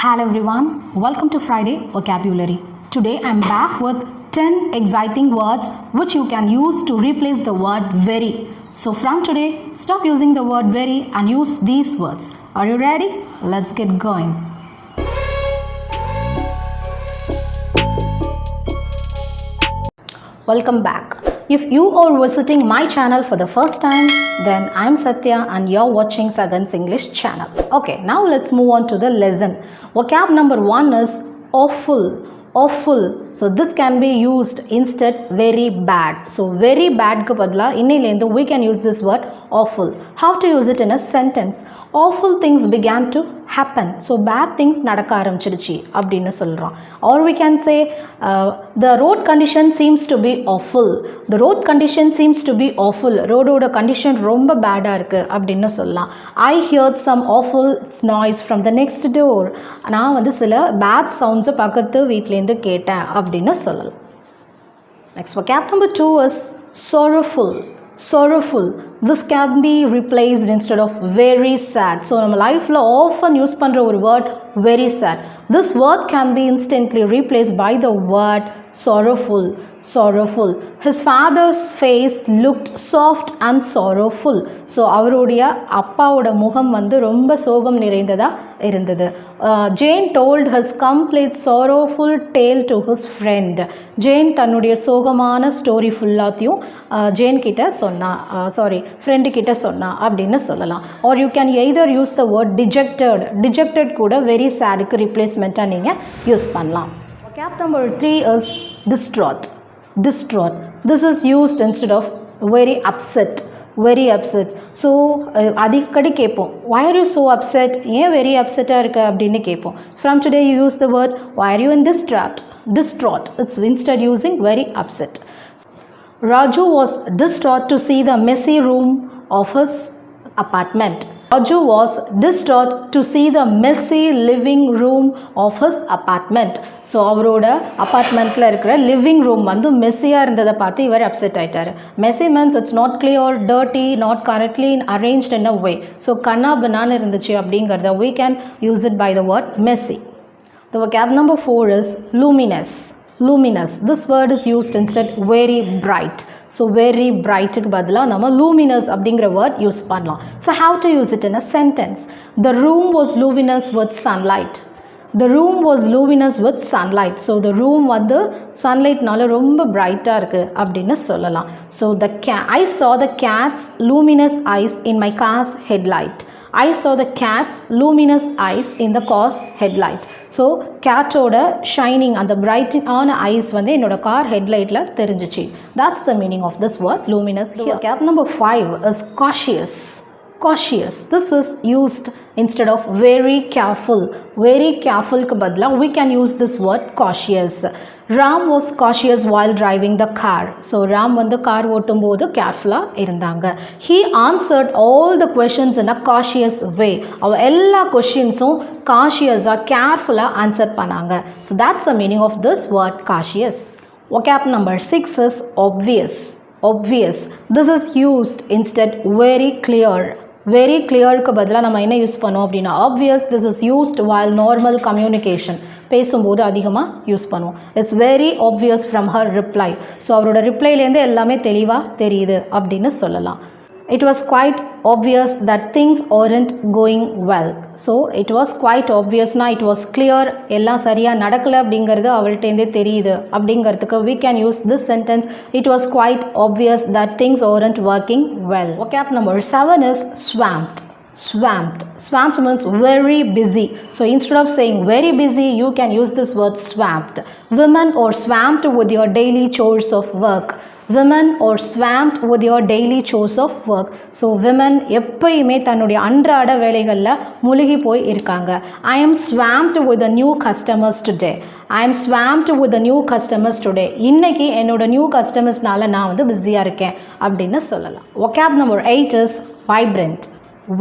Hello everyone, welcome to Friday Vocabulary. Today I am back with 10 exciting words which you can use to replace the word very. So from today, stop using the word very and use these words. Are you ready? Let's get going. Welcome back. If you are visiting my channel for the first time, then I'm Satya and you're watching Sagan's English channel. Okay, now let's move on to the lesson. Vocab number 1 is awful. Awful. So this can be used instead very bad. So very bad ku badla innilendo we can use this word awful. How to use it in a sentence? Awful things began to happen. So bad things nadaka arambichiruchi அப்படினு சொல்றோம். Or we can say the road condition seems to be awful. The road condition seems to be awful. Road oda condition ரொம்ப பேடா இருக்கு அப்படினு சொல்லலாம். I heard some awful noise from the next door. நான் வந்து சில bad sounds பக்கத்து வீட்ல இருந்து கேட்டேன் அப்படினு சொல்லலாம். Next vocab number 2 is sorrowful. Sorrowful. This can be replaced instead of very sad. So நம்ம லைஃப்ல often யூஸ் பண்ற ஒரு word very sad. This word can be instantly replaced by the word sorrowful. Sorrowful. His father's face looked soft and sorrowful. So அவருடைய அப்பாவோட முகம் வந்து ரொம்ப சோகம் நிறைந்ததா இருந்தது. Jane told his complete sorrowful tale to his friend. Jane தன்னுடைய சோகமான story ஃபுல்லாத்தையும் Jane கிட்ட சொன்னா ஃப்ரெண்டு கிட்ட சொன்னா அப்படின்னு சொல்லலாம். Or you can either use the word dejected. Dejected கூட very sadக்கு replacementா நீங்க யூஸ் பண்ணலாம். Vocab number 3 is distraught. Distraught. This is used instead of very upset. Very upset. So அடிக்கடி கேட்போம், why are you so upset? ஏன் very upset-ஆ இருக்க அப்படின்னு கேட்போம். From today you use the word why are you in distraught? Distraught. It's instead using very upset. Raju was distraught to see the messy room of his apartment. Raju was distraught to see the messy living room of his apartment. So அவரோட அபார்ட்மெண்ட்டில் இருக்கிற living room வந்து மெஸ்ஸியாக இருந்ததை பார்த்து இவர் upset ஆகிட்டார். Messy means it's not clear, dirty, not correctly arranged in a way. So கண்ணா பின்னான்னு இருந்துச்சு அப்படிங்கிறத we can use it by the word messy. The vocab number 4 is luminous. Luminous. This word is used instead very bright. So very bright க்கு பதிலா நம்ம luminous அப்படிங்கிற word use பண்ணலாம். So how to use it in a sentence? The room was luminous with sunlight. The room was luminous with sunlight. So the room வந்து sunlightனால ரொம்ப பிரைட்டா இருக்கு அப்படினு சொல்லலாம். So I saw the cat's luminous eyes in my car's headlight. I saw the cat's luminous eyes in the car's headlight. So cat ஓட shining and the bright on eyes வந்து என்னோட car headlightல தெரிஞ்சிச்சு. That's the meaning of this word luminous here. Vocab number 5 is cautious. Cautious. This is used instead of very careful. Very careful க்கு பதிலா we can use this word cautious. Ram was cautious while driving the car. So Ram வந்து car ஓட்டும்போது கேர்ஃபுல்லா இருந்தாங்க. He answered all the questions in a cautious way. அவ எல்லா क्वेश्चंसும் cautious-ஆ கேர்ஃபுல்லா answer பண்ணாங்க. So that's the meaning of this word cautious. Vocab number 6 is obvious. Obvious. This is used instead very clear. Very clear க்கு பதிலா நம்ம என்ன use பண்ணோம் அப்படின்னா obvious. This is used while normal communication. பேசும்போது அதிகமா யூஸ் பண்ணுவோம். It's very obvious from her reply. So அவரோட ரிப்ளைலேருந்து எல்லாமே தெளிவா தெரியுது அப்படின்னு சொல்லலாம். It was quite obvious that things aren't going well. So it was quite obvious na it was clear எல்லாம் சரியா நடக்கல அப்படிங்கிறது அவள்கிட்டேருந்தே தெரியுது அப்படிங்கிறதுக்கு we can use this sentence. It was quite obvious that things aren't working well. Vocab number 7 is swamped. Swamped. Swamped means very busy. So instead of saying very busy, you can use this word swamped. Women are swamped with your daily chores of work. Women are swamped with your daily chores of work. So women எப்பயுமே தன்னுடைய அன்றாட வேலைகளில் முழுகி போய் இருக்காங்க. I am swamped with the new customers today. I am swamped with the new customers today. இன்னைக்கு என்னோட new கஸ்டமர்ஸ்னால நான் வந்து பிஸியாக இருக்கேன் அப்படின்னு சொல்லலாம். Vocab number 8 is vibrant.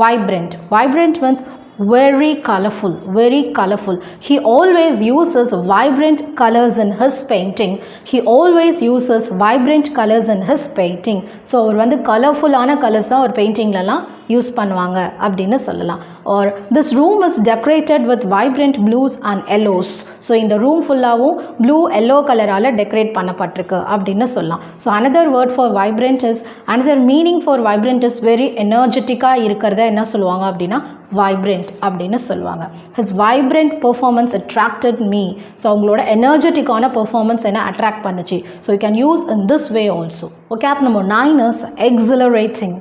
Vibrant. Vibrant means very colorful. Very colorful. He always uses vibrant colors in his painting. He always uses vibrant colors in his painting. So அவர் வந்து கலர்ஃபுல்லான கலர்ஸ் தான் ஒரு பெயிண்டிங்லலாம் யூஸ் பண்ணுவாங்க அப்படின்னு சொல்லலாம். or this room is decorated with vibrant blues and yellows. So இந்த room ஃபுல்லாகவும் blue yellow கலரால் decorate பண்ணப்பட்டிருக்கு அப்படின்னு சொல்லலாம். So another word for vibrant is, another meaning for vibrant is very energetic-ஆக இருக்கிறத என்ன சொல்லுவாங்க அப்படின்னா vibrant அப்படின்னு சொல்லுவாங்க. his vibrant performance attracted me. So அவங்களோட எனர்ஜெட்டிக்கான பெர்ஃபார்மன்ஸ் என்ன அட்ராக்ட் பண்ணுச்சு. So you can use in this way also. vocab number 9 is exhilarating.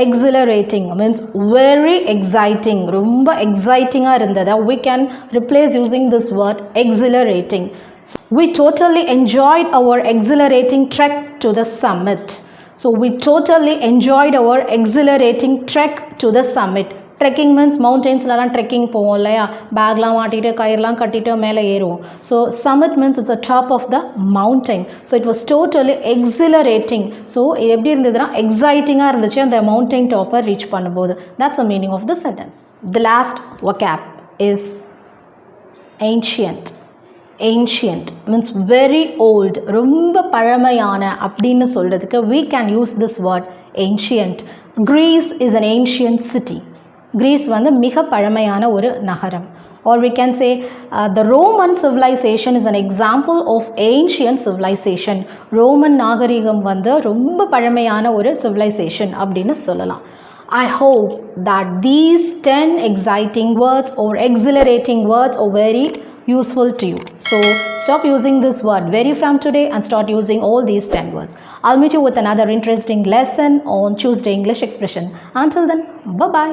exhilarating means very exciting, ரொம்ப எக்ஸைட்டிங்காக இருந்ததா we can replace using this word exhilarating. So, we totally enjoyed our exhilarating trek to the summit. So we totally enjoyed our exhilarating trek to the summit. Trekking means மவுண்டெயின்ஸ்லலாம் trekking போவோம் இல்லையா, பேக்லாம் மாட்டிட்டு கயிறுலாம் கட்டிட்டு மேலே ஏறுவோம். So summit means it's a top of the mountain. So it was totally exhilarating. So இது எப்படி இருந்ததுன்னா எக்ஸைட்டிங்காக இருந்துச்சு அந்த மவுண்டைன் டாப்பை ரீச் பண்ணும்போது. That's a meaning of the sentence. The last vocab is ancient. ancient means very old, ரொம்ப பழமையான அப்படின்னு சொல்கிறதுக்கு we can use this word ancient. Greece is an ancient city. Greece வந்து மிக பழமையான ஒரு நகரம். or we can say the Roman civilization is an example of ancient civilization. Roman நாகரிகம் வந்து ரொம்ப பழமையான ஒரு civilization அப்படின்னு சொல்லலாம். I hope that these 10 exciting words or exhilarating words are very useful to you. So stop using this word very from today and start using all these 10 words. I'll meet you with another interesting lesson on Tuesday English expression. Until then, bye bye.